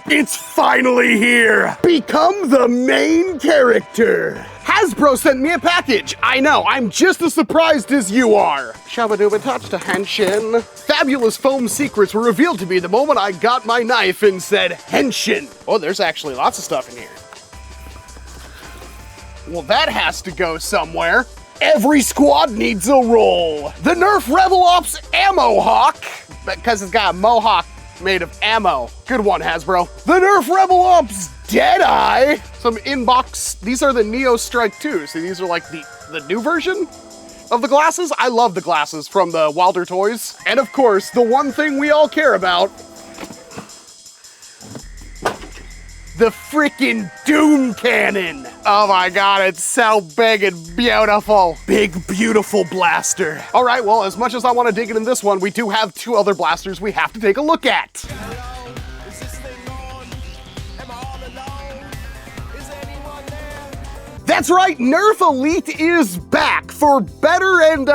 It's finally here! Become the main character! Hasbro sent me a package. I know, I'm just as surprised as you are. Shabba-dooba touch to henshin. Fabulous foam secrets were revealed to me the moment I got my knife and said henshin. Oh, there's actually lots of stuff in here. Well, that has to go somewhere. Every squad needs a role. The NERF REBEL OPS Ammohawk, because it's got a mohawk made of ammo. Good one, Hasbro. The NERF REBEL OPS Dead Eye. Some inbox, these are the Neo Strike 2. So these are like the new version of the glasses. I love the glasses from the Wilder Toys. And of course, the one thing we all care about, the freaking Doom Cannon. Oh my God, it's so big and beautiful. Big, beautiful blaster. All right, well, as much as I want to dig into this one, we do have two other blasters we have to take a look at. That's right, NERF Elite is back for better and,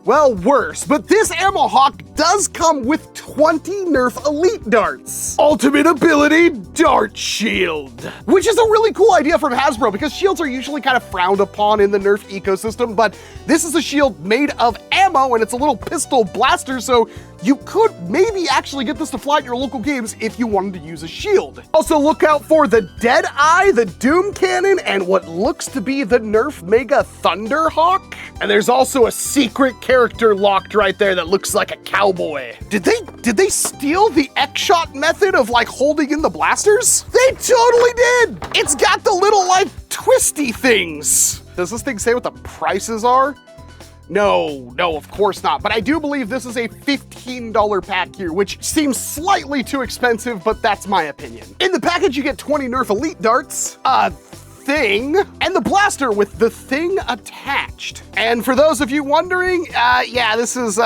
well, worse. But this Ammohawk does come with 20 NERF Elite darts. Ultimate ability, Dart Shield. Which is a really cool idea from Hasbro because shields are usually kind of frowned upon in the NERF ecosystem, but this is a shield made of ammo and it's a little pistol blaster, so you could maybe actually get this to fly at your local games if you wanted to use a shield. Also look out for the Dead Eye, the Doom Cannon, and what looks to be the NERF Mega Thunderhawk. And there's also a secret character locked right there that looks like a cowboy. Did they steal the X-Shot method of like holding in the blasters? They totally did! It's got the little like twisty things. Does this thing say what the prices are? No, of course not. But I do believe this is a $15 pack here, which seems slightly too expensive, but that's my opinion. In the package, you get 20 NERF Elite darts, a thing, and the blaster with the thing attached. And for those of you wondering, yeah, this is,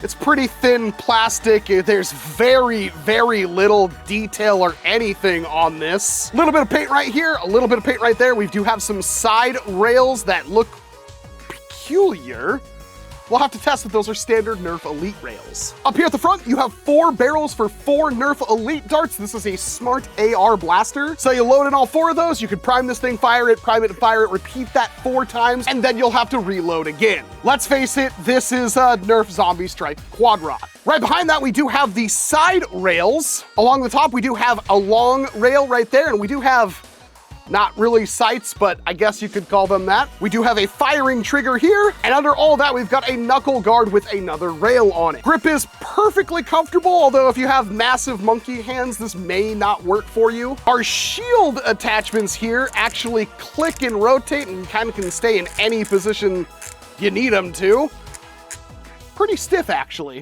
it's pretty thin plastic. There's very, very little detail or anything on this. A little bit of paint right here, a little bit of paint right there. We do have some side rails that look peculiar. We'll have to test if those are standard NERF Elite rails. Up here at the front, you have 4 barrels for 4 NERF Elite darts. This is a smart AR blaster. So you load in all 4 of those, you can prime this thing, fire it, prime it, and fire it, repeat that 4 times, and then you'll have to reload again. Let's face it, this is a NERF Zombiestrike Quadrot. Right behind that, we do have the side rails. Along the top, we do have a long rail right there, and we do have not really sights, but I guess you could call them that. We do have a firing trigger here, and under all that, we've got a knuckle guard with another rail on it. Grip is perfectly comfortable, although if you have massive monkey hands, this may not work for you. Our shield attachments here actually click and rotate and kind of can stay in any position you need them to. Pretty stiff, actually.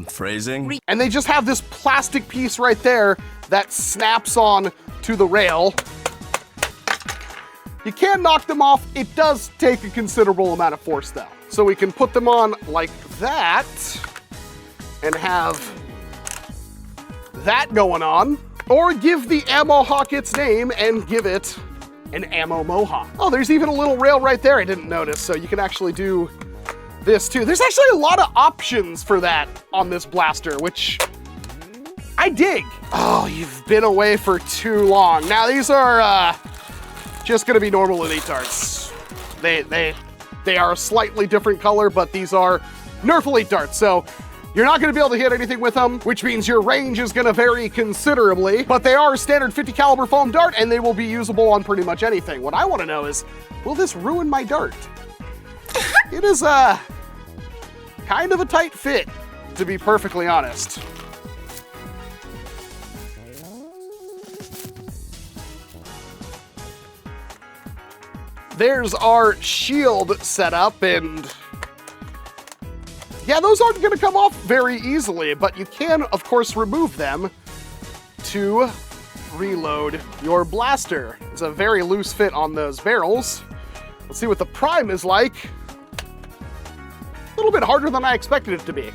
Phrasing? And they just have this plastic piece right there that snaps on to the rail. You can knock them off. It does take a considerable amount of force though. So we can put them on like that and have that going on, or give the Ammohawk its name and give it an Ammo Mohawk. Oh, there's even a little rail right there I didn't notice, so you can actually do this too. There's actually a lot of options for that on this blaster, which I dig. Oh, you've been away for too long. Now these are, just gonna be normal Elite darts. They are a slightly different color, but these are NERF Elite darts, so you're not gonna be able to hit anything with them, which means your range is gonna vary considerably, but they are a standard 50 caliber foam dart and they will be usable on pretty much anything. What I wanna know is, will this ruin my dart? It is kind of a tight fit, to be perfectly honest. There's our shield setup, and yeah, those aren't gonna come off very easily, but you can, of course, remove them to reload your blaster. It's a very loose fit on those barrels. Let's see what the prime is like. A little bit harder than I expected it to be.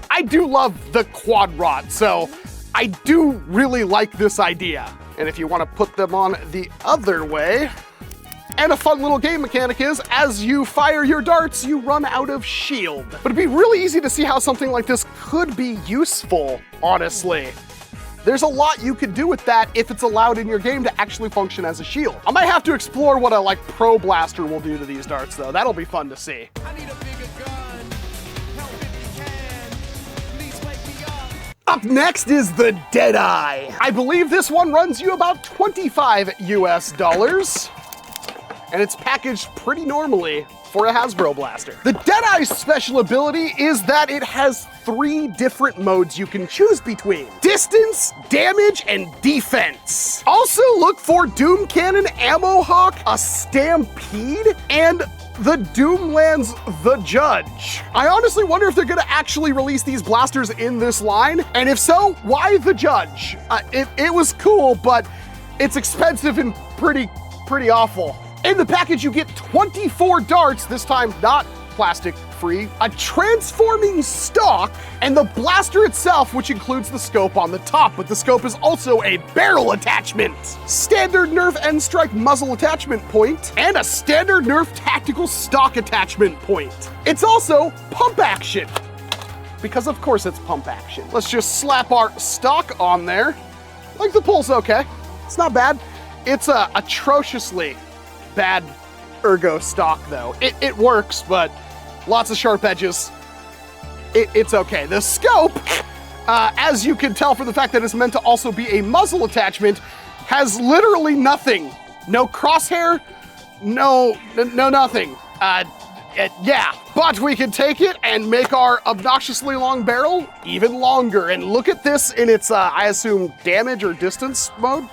I do love the Quadrot, so I do really like this idea. And if you want to put them on the other way, And a fun little game mechanic is, as you fire your darts, you run out of shield. But it'd be really easy to see how something like this could be useful, honestly. There's a lot you could do with that if it's allowed in your game to actually function as a shield. I might have to explore what a like pro blaster will do to these darts though. That'll be fun to see. I need a bigger gun. Help if you can. Please wake me up. Up next is the Dead Eye. I believe this one runs you about $25 US. And it's packaged pretty normally for a Hasbro blaster. The Dead Eye's special ability is that it has 3 different modes you can choose between: distance, damage, and defense. Also look for Doom Cannon Ammohawk, a Stampede, and the Doomlands The Judge. I honestly wonder if they're gonna actually release these blasters in this line, and if so, why The Judge? It was cool, but it's expensive and pretty awful. In the package, you get 24 darts, this time not plastic-free, a transforming stock, and the blaster itself, which includes the scope on the top, but the scope is also a barrel attachment. Standard Nerf N-Strike muzzle attachment point, and a standard Nerf tactical stock attachment point. It's also pump action, because of course it's pump action. Let's just slap our stock on there. Like the pull's okay, it's not bad. It's atrociously bad ergo stock though. It works, but lots of sharp edges. It's okay. The scope, as you can tell from the fact that it's meant to also be a muzzle attachment, has literally nothing. No crosshair, no nothing. Yeah, but we can take it and make our obnoxiously long barrel even longer. And look at this in its, I assume, damage or distance mode.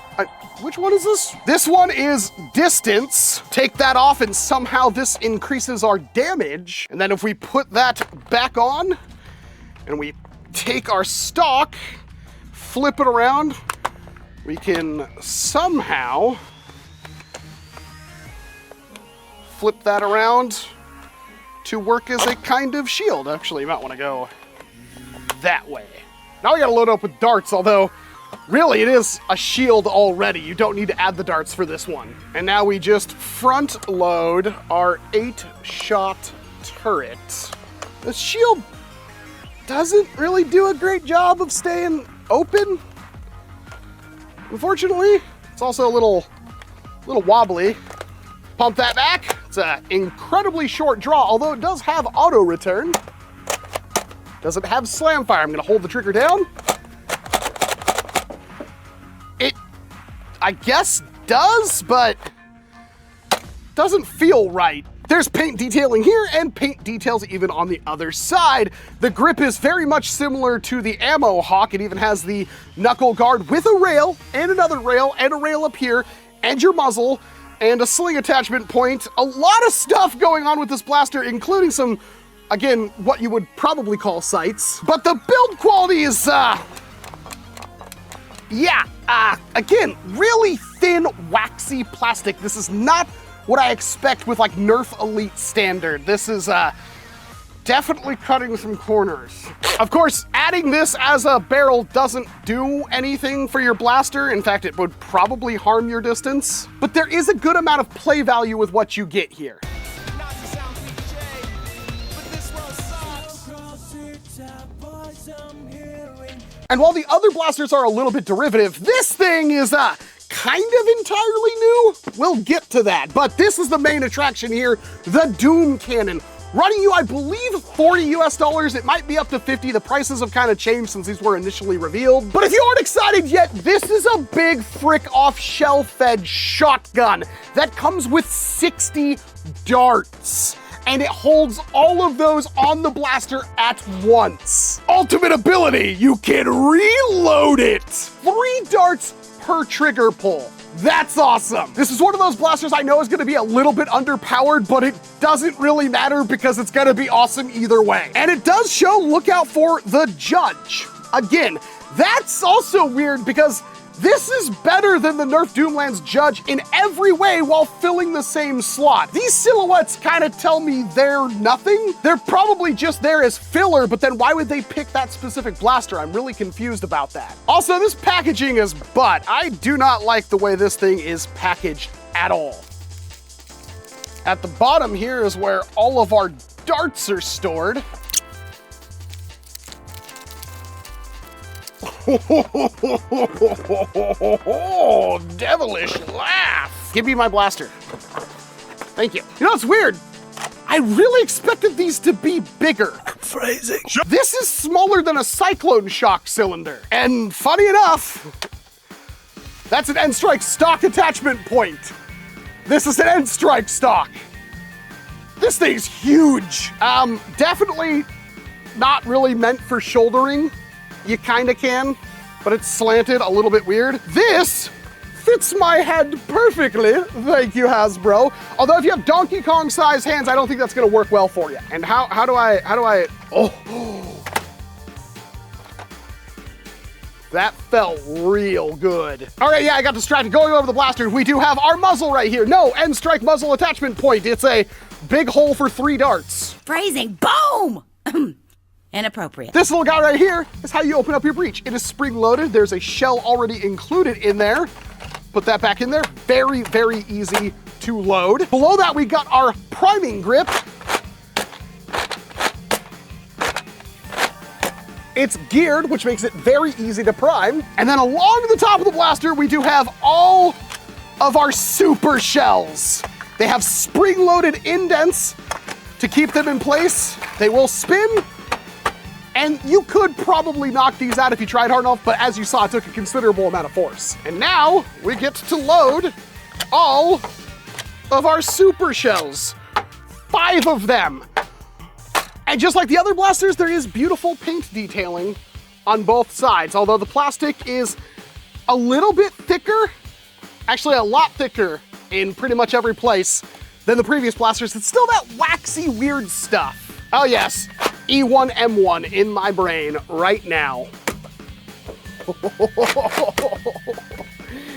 Which one is this? This one is distance. Take that off and somehow this increases our damage. And then if we put that back on and we take our stock, flip it around, we can somehow flip that around to work as a kind of shield. Actually, you might want to go that way. Now we gotta load up with darts, although really, it is a shield already. You don't need to add the darts for this one. And now we just front load our 8-shot turret. The shield doesn't really do a great job of staying open. Unfortunately, it's also a little wobbly. Pump that back. It's an incredibly short draw, although it does have auto return. Doesn't have slam fire. I'm gonna hold the trigger down. I guess does, but doesn't feel right. There's paint detailing here and paint details even on the other side. The grip is very much similar to the Ammohawk. It even has the knuckle guard with a rail and another rail and a rail up here and your muzzle and a sling attachment point. A lot of stuff going on with this blaster, including some, again, what you would probably call sights. But the build quality is, again, really thin, waxy plastic. This is not what I expect with like Nerf Elite Standard. This is definitely cutting some corners. Of course, adding this as a barrel doesn't do anything for your blaster. In fact, it would probably harm your distance. But there is a good amount of play value with what you get here. Not to sound cliche, but this world sucks. And while the other blasters are a little bit derivative, this thing is kind of entirely new. We'll get to that, but this is the main attraction here, the Doom Cannon. Running you, I believe, $40 US. It might be up to 50. The prices have kind of changed since these were initially revealed. But if you aren't excited yet, this is a big frick off shell-fed shotgun that comes with 60 darts. And it holds all of those on the blaster at once. Ultimate ability, you can reload it. 3 darts per trigger pull. That's awesome. This is one of those blasters I know is gonna be a little bit underpowered, but it doesn't really matter because it's gonna be awesome either way. And it does show, look out for the Judge. Again, that's also weird because this is better than the Nerf Doomlands Judge in every way while filling the same slot. These silhouettes kind of tell me they're nothing. They're probably just there as filler, but then why would they pick that specific blaster? I'm really confused about that. Also, this packaging is butt. I do not like the way this thing is packaged at all. At the bottom here is where all of our darts are stored. Devilish laugh. Give me my blaster. Thank you. You know, it's weird. I really expected these to be bigger. Phrasing. This is smaller than a cyclone shock cylinder. And funny enough, that's an N-Strike stock attachment point. This is an N-Strike stock. This thing's huge. Definitely not really meant for shouldering. You kinda can, but it's slanted a little bit weird. This fits my head perfectly. Thank you, Hasbro. Although if you have Donkey Kong sized hands, I don't think that's gonna work well for you. And how do I, oh. That felt real good. All right, yeah, I got distracted going over the blaster. We do have our muzzle right here. No, N-Strike muzzle attachment point. It's a big hole for 3 darts. Phrasing, boom! Inappropriate. This little guy right here is how you open up your breech. It is spring loaded. There's a shell already included in there. Put that back in there. Very, very easy to load. Below that, we got our priming grip. It's geared, which makes it very easy to prime. And then along the top of the blaster, we do have all of our super shells. They have spring-loaded indents to keep them in place. They will spin, and you could probably knock these out if you tried hard enough, but as you saw, it took a considerable amount of force. And now we get to load all of our super shells. 5 of them. And just like the other blasters, there is beautiful paint detailing on both sides, although the plastic is a little bit thicker, actually a lot thicker in pretty much every place than the previous blasters. It's still that waxy, weird stuff. Oh yes, E1M1 in my brain right now.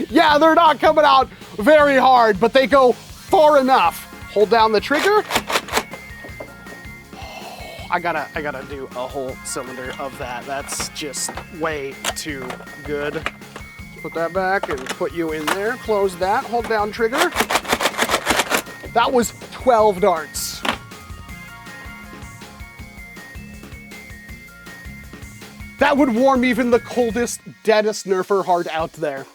Yeah, they're not coming out very hard, but they go far enough. Hold down the trigger. I gotta do a whole cylinder of that. That's just way too good. Put that back and put you in there. Close that, hold down trigger. That was 12 darts. That would warm even the coldest, deadest Nerfer heart out there.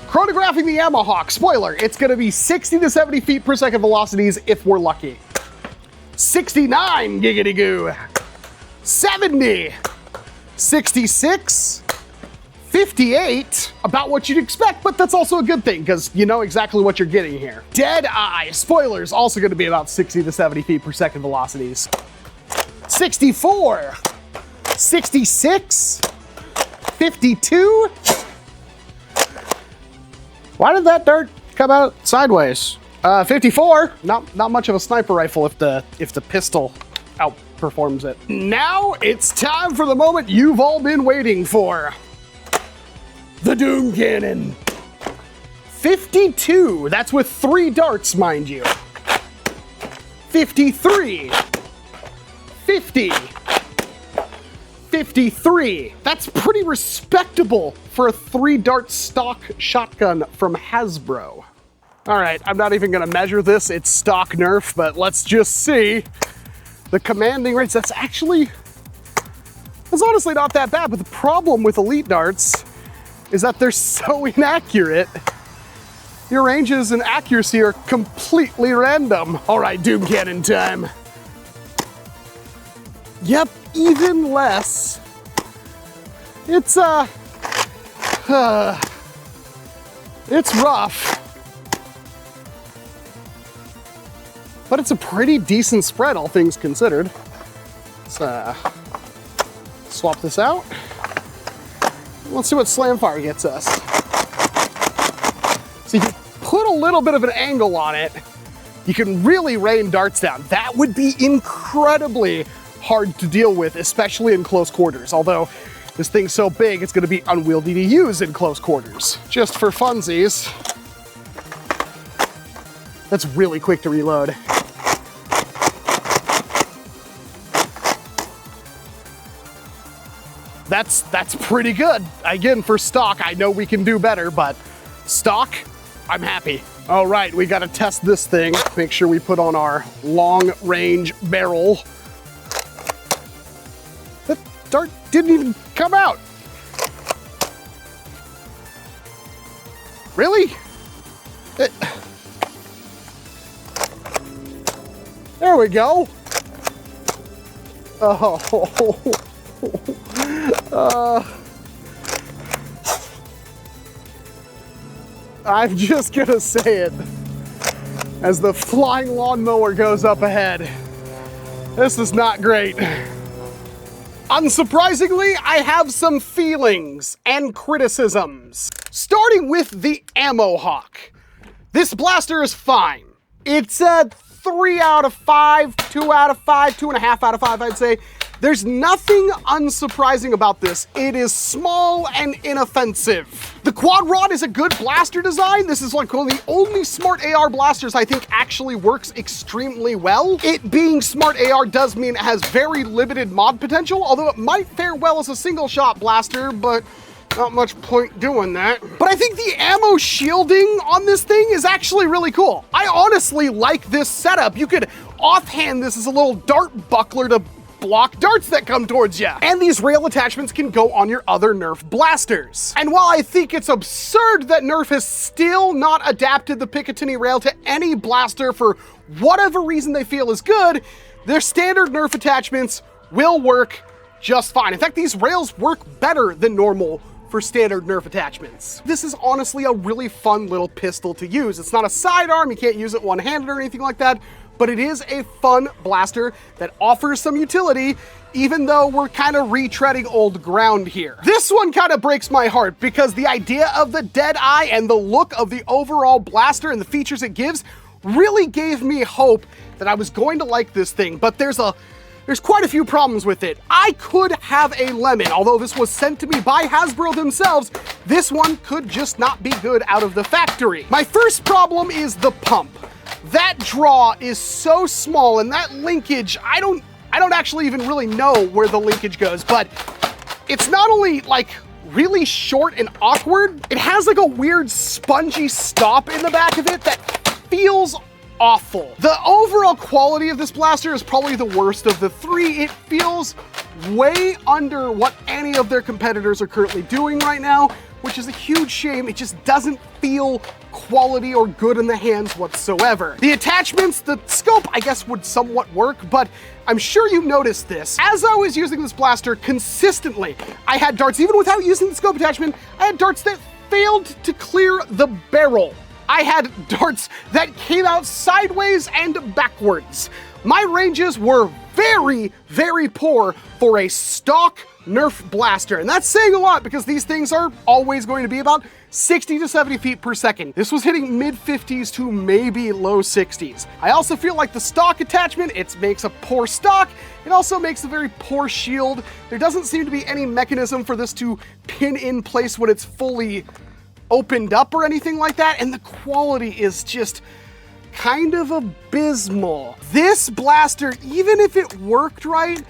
Chronographing the Ammohawk, spoiler, it's gonna be 60 to 70 feet per second velocities if we're lucky. 69, giggity goo. 70, 66, 58, about what you'd expect, but that's also a good thing because you know exactly what you're getting here. Dead Eye, spoilers, also gonna be about 60 to 70 feet per second velocities. 64, 66, 52, why did that dart come out sideways? 54, not much of a sniper rifle if the pistol outperforms it. Now it's time for the moment you've all been waiting for. The Doom Cannon. 52, that's with 3 darts, mind you. 53, 50, 53. That's pretty respectable for a 3-dart stock shotgun from Hasbro. All right, I'm not even gonna measure this. It's stock Nerf, but let's just see. The commanding rates, that's honestly not that bad, but the problem with Elite darts is that they're so inaccurate. Your ranges and accuracy are completely random. All right, Doom Cannon time. Yep, even less. It's rough. But it's a pretty decent spread, all things considered. Let's swap this out. Let's see what Slamfire gets us. So you put a little bit of an angle on it. you can really rain darts down. That would be incredibly hard to deal with, especially in close quarters. Although this thing's so big, it's gonna be unwieldy to use in close quarters. Just for funsies. That's really quick to reload. That's pretty good. Again, for stock, I know we can do better, but stock, I'm happy. All right, we gotta test this thing. Make sure we put on our long range barrel. That dart didn't even come out. Really? There we go. Oh. I'm just gonna say it. As the flying lawnmower goes up ahead, this is not great. Unsurprisingly, I have some feelings and criticisms. Starting with the Ammohawk. This blaster is fine. It's a 3 out of 5, 2 out of 5, 2.5 out of 5, I'd say. There's nothing unsurprising about this. It is small and inoffensive. The Quadrot is a good blaster design. This is like one of the only smart AR blasters I think actually works extremely well. It being smart AR does mean it has very limited mod potential, although it might fare well as a single shot blaster, but not much point doing that. But I think the ammo shielding on this thing is actually really cool. I honestly like this setup. You could offhand this as a little dart buckler to block darts that come towards you. And these rail attachments can go on your other Nerf blasters. And while I think it's absurd that Nerf has still not adapted the Picatinny rail to any blaster for whatever reason they feel is good, their standard Nerf attachments will work just fine. In fact, these rails work better than normal for standard Nerf attachments. This is honestly a really fun little pistol to use. It's not a sidearm, you can't use it one-handed or anything like that, but it is a fun blaster that offers some utility, even though we're kind of retreading old ground here. This one kind of breaks my heart because the idea of the Dead Eye and the look of the overall blaster and the features it gives really gave me hope that I was going to like this thing, but there's quite a few problems with it. I could have a lemon, although this was sent to me by Hasbro themselves. This one could just not be good out of the factory. My first problem is the pump. That draw is so small, and that linkage, I don't actually even really know where the linkage goes, but it's not only like really short and awkward, it has like a weird spongy stop in the back of it that feels awful. The overall quality of this blaster is probably the worst of the three. It feels way under what any of their competitors are currently doing right now, which is a huge shame. It just doesn't feel quality or good in the hands whatsoever. The attachments, the scope, I guess would somewhat work, but I'm sure you noticed this. As I was using this blaster consistently, I had darts, even without using the scope attachment, I had darts that failed to clear the barrel. I had darts that came out sideways and backwards. My ranges were very, very poor for a stock Nerf blaster, and that's saying a lot because these things are always going to be about 60 to 70 feet per second. This was hitting mid 50s to maybe low 60s. I also feel like the stock attachment, it makes a poor stock. It also makes a very poor shield. There doesn't seem to be any mechanism for this to pin in place when it's fully opened up or anything like that, and the quality is just kind of abysmal. This blaster, even if it worked right,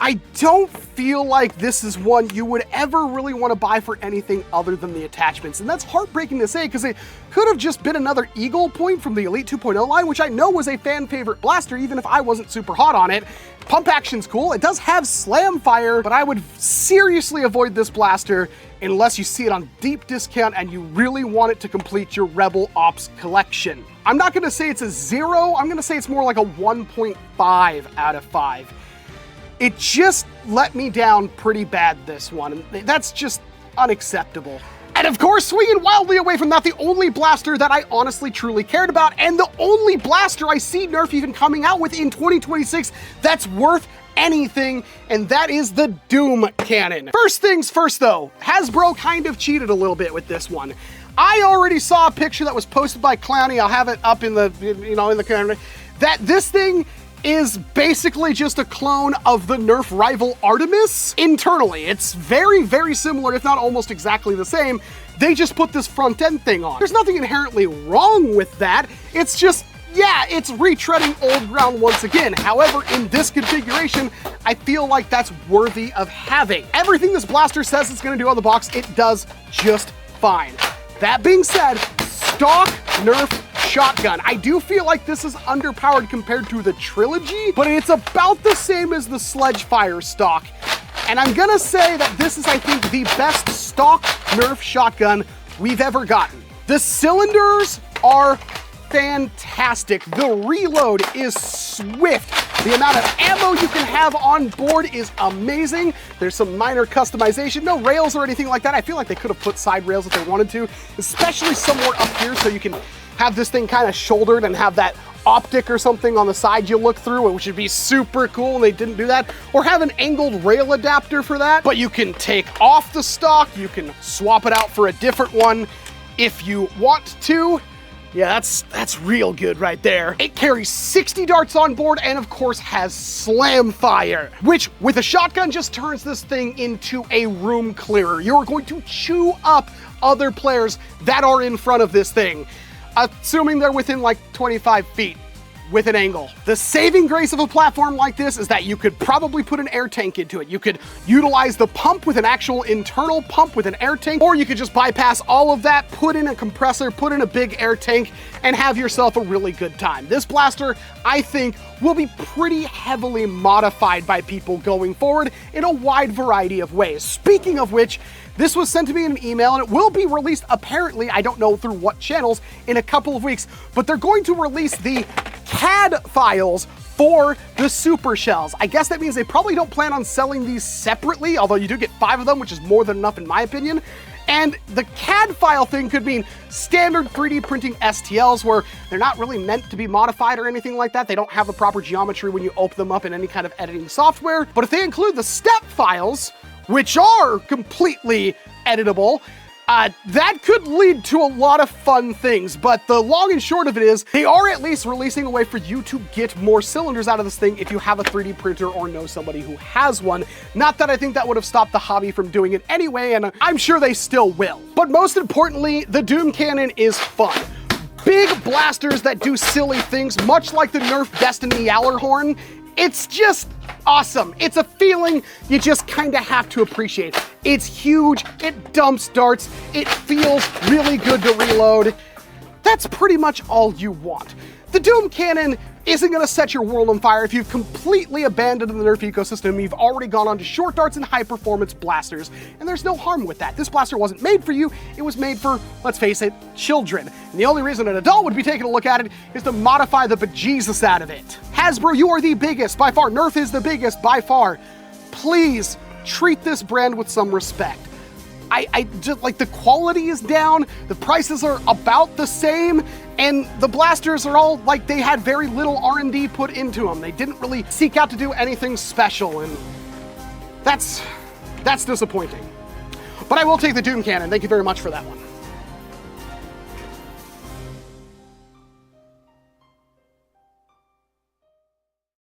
I don't feel like this is one you would ever really want to buy for anything other than the attachments. And that's heartbreaking to say because it could have just been another Eaglepoint from the Elite 2.0 line, which I know was a fan favorite blaster, even if I wasn't super hot on it. Pump action's cool. It does have slam fire, but I would seriously avoid this blaster unless you see it on deep discount and you really want it to complete your Rebel Ops collection. I'm not gonna say it's a 0, I'm gonna say it's more like a 1.5 out of 5. It just let me down pretty bad, this one. That's just unacceptable. And of course, swinging wildly away from that, the only blaster that I honestly truly cared about, and the only blaster I see Nerf even coming out with in 2026 that's worth anything, and that is the Doom Cannon. First things first though, Hasbro kind of cheated a little bit with this one. I already saw a picture that was posted by Clowny. I'll have it up in the, in the camera, that this thing is basically just a clone of the Nerf rival Artemis internally. It's very, very similar, if not almost exactly the same. They just put this front end thing on. There's nothing inherently wrong with that. It's just, yeah, it's retreading old ground once again. However, in this configuration, I feel like that's worthy of having. Everything this blaster says it's gonna do on the box, it does just fine. That being said, stock Nerf shotgun. I do feel like this is underpowered compared to the Trilogy, but it's about the same as the Sledgefire stock. And I'm gonna say that this is, I think, the best stock Nerf shotgun we've ever gotten. The cylinders are fantastic. The reload is swift. The amount of ammo you can have on board is amazing. There's some minor customization, no rails or anything like that. I feel like they could have put side rails if they wanted to, especially somewhere up here so you can have this thing kind of shouldered and have that optic or something on the side you look through, which would be super cool, and they didn't do that. Or have an angled rail adapter for that. But you can take off the stock, you can swap it out for a different one if you want to. Yeah, that's real good right there. It carries 60 darts on board and of course has slam fire, which with a shotgun just turns this thing into a room clearer. You're going to chew up other players that are in front of this thing, assuming they're within like 25 feet with an angle. The saving grace of a platform like this is that you could probably put an air tank into it. You could utilize the pump with an actual internal pump with an air tank, or you could just bypass all of that, put in a compressor, put in a big air tank, and have yourself a really good time. This blaster, I think, will be pretty heavily modified by people going forward in a wide variety of ways. Speaking of which, this was sent to me in an email and it will be released apparently, I don't know through what channels, in a couple of weeks, but they're going to release the CAD files for the super shells. I guess that means they probably don't plan on selling these separately, although you do get 5 of them, which is more than enough in my opinion. And the CAD file thing could mean standard 3D printing STLs where they're not really meant to be modified or anything like that. They don't have the proper geometry when you open them up in any kind of editing software. But if they include the step files, which are completely editable, that could lead to a lot of fun things. But the long and short of it is, they are at least releasing a way for you to get more cylinders out of this thing if you have a 3D printer or know somebody who has one. Not that I think that would have stopped the hobby from doing it anyway, and I'm sure they still will. But most importantly, the Doom Cannon is fun. Big blasters that do silly things, much like the Nerf Destiny Yowlerhorn. It's just awesome. It's a feeling you just kind of have to appreciate. It's huge, it dumps darts, it feels really good to reload. That's pretty much all you want. The Doom Cannon isn't going to set your world on fire if you've completely abandoned the Nerf ecosystem. You've already gone on to short darts and high performance blasters, and there's no harm with that. This blaster wasn't made for you, it was made for, let's face it, children. And the only reason an adult would be taking a look at it is to modify the bejesus out of it. Hasbro, you are the biggest by far. Nerf is the biggest by far. Please treat this brand with some respect. I just, like, the quality is down, the prices are about the same, and the blasters are all like they had very little R&D put into them. They didn't really seek out to do anything special, and that's disappointing. But I will take the Doom Cannon. Thank you very much for that one.